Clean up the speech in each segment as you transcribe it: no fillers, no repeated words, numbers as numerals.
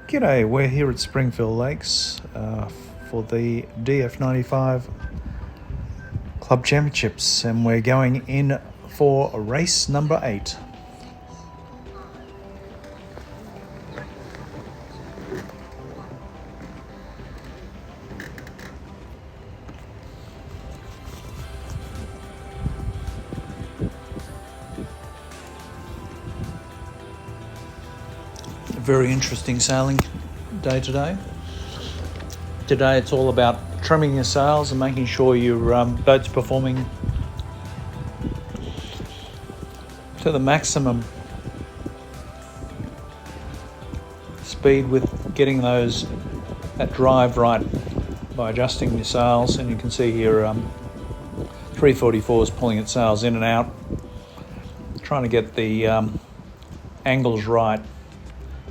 G'day, we're here at Springfield Lakes for the Df95 Club Championships, and we're going in for race number 8. Very interesting sailing day today. Today it's all about trimming your sails and making sure your boat's performing to the maximum speed with getting that drive right by adjusting your sails. And you can see here 344 is pulling its sails in and out, trying to get the angles right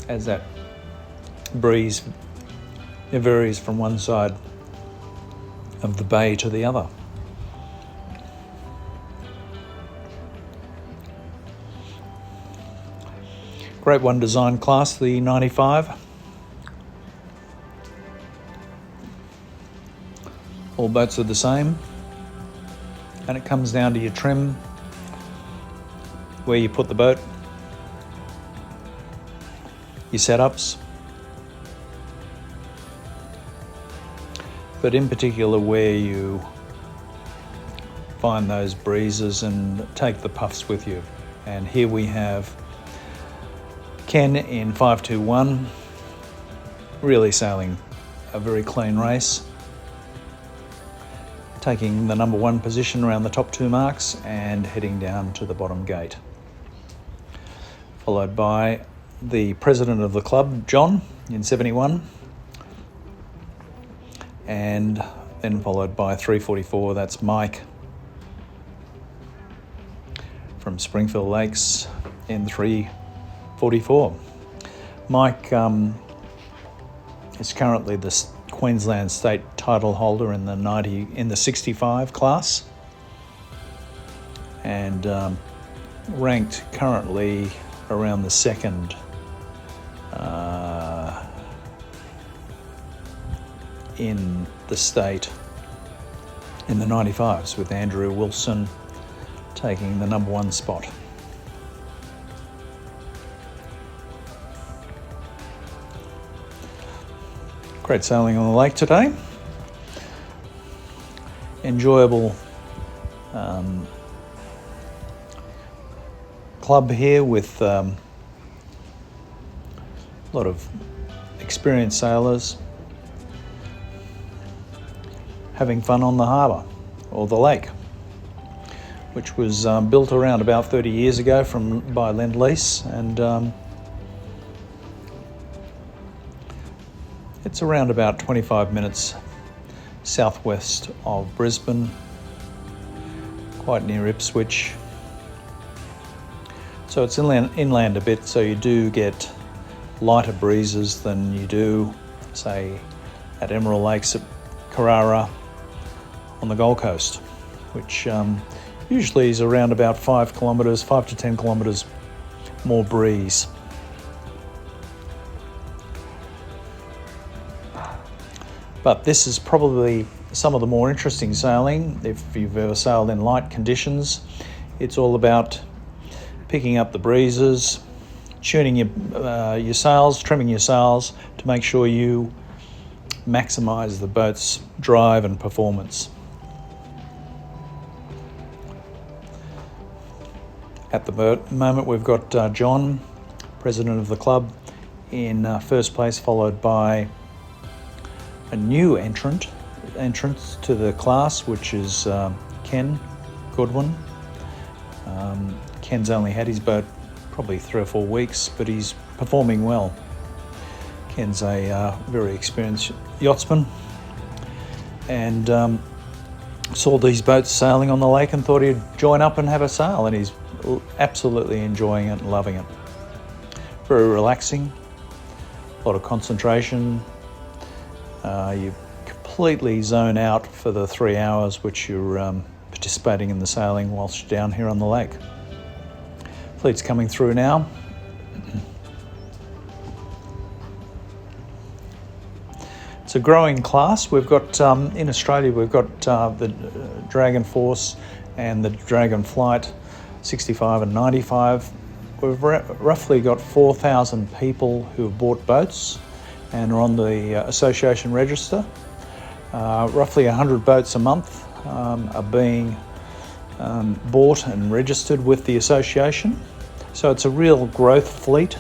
as that breeze, it varies from one side of the bay to the other. Great one design class, the 95. All boats are the same, and it comes down to your trim, where you put the boat, your setups, but in particular where you find those breezes and take the puffs with you. And here we have Ken in 521, really sailing a very clean race, taking the number 1 position around the top 2 marks and heading down to the bottom gate, followed by the president of the club, John, in 71, and then followed by 344, that's Mike from Springfield Lakes in 344. Mike is currently the Queensland state title holder in the 65 class, and ranked currently around the second in the state in the 95s, with Andrew Wilson taking the number 1 spot. Great sailing on the lake today. Enjoyable club here with a lot of experienced sailors having fun on the harbour, or the lake, which was built around about 30 years ago by Lend-Lease, and it's around about 25 minutes southwest of Brisbane, quite near Ipswich. So it's inland a bit, so you do get lighter breezes than you do, say, at Emerald Lakes at Carrara on the Gold Coast, which usually is around about 5 to 10 kilometres more breeze. But this is probably some of the more interesting sailing. If you've ever sailed in light conditions, it's all about picking up the breezes, tuning your sails, trimming your sails to make sure you maximise the boat's drive and performance. At the moment we've got John, president of the club, in first place, followed by a new entrant to the class, which is Ken Goodwin. Ken's only had his boat probably 3 or 4 weeks, but he's performing well. Ken's a very experienced yachtsman, and saw these boats sailing on the lake and thought he'd join up and have a sail, and he's absolutely enjoying it and loving it. Very relaxing, a lot of concentration. You completely zone out for the 3 hours which you're participating in the sailing whilst you're down here on the lake. Fleet's coming through now. a growing class. We've got, in Australia, we've got the Dragon Force and the Dragon Flight 65 and 95. We've roughly got 4,000 people who have bought boats and are on the association register. Roughly 100 boats a month are being bought and registered with the association. So it's a real growth fleet,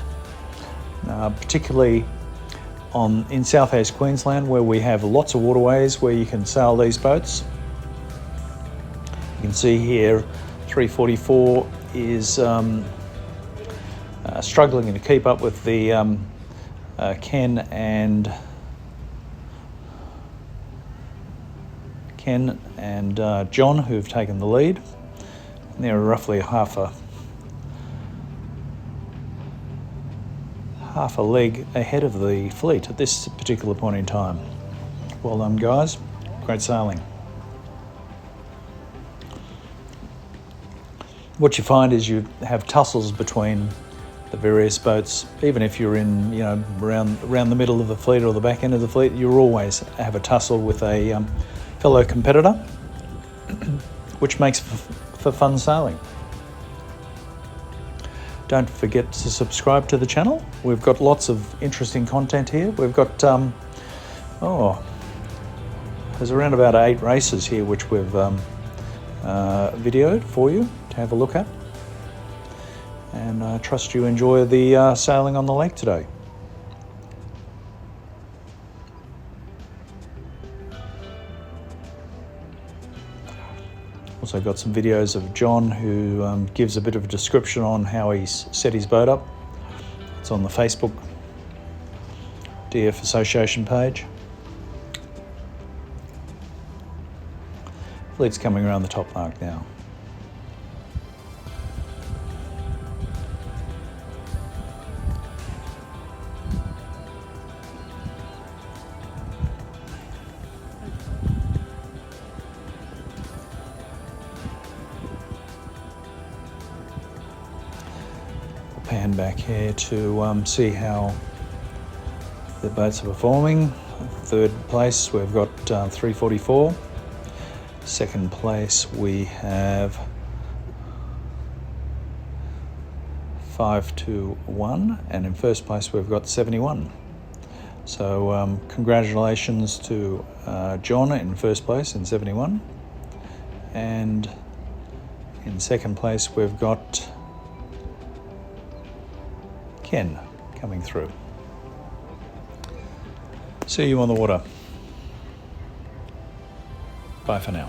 particularly in South East Queensland, where we have lots of waterways where you can sail these boats. You can see here 344 is struggling to keep up with the Ken and John, who've taken the lead. And they're roughly half a leg ahead of the fleet at this particular point in time. Well done, guys. Great sailing. What you find is you have tussles between the various boats. Even if you're in, around the middle of the fleet or the back end of the fleet, you always have a tussle with a fellow competitor, which makes for fun sailing. Don't forget to subscribe to the channel. We've got lots of interesting content here. We've got, there's around about 8 races here which we've videoed for you to have a look at. And I trust you enjoy the sailing on the lake today. Also got some videos of John, who gives a bit of a description on how he's set his boat up. It's on the Facebook DF Association page. Fleet's coming around the top mark now. Pan back here to see how the boats are performing. Third place we've got 344. Second place we have 521, and in first place we've got 71. So congratulations to John in first place in 71, and in second place we've got Ken coming through. See you on the water. Bye for now.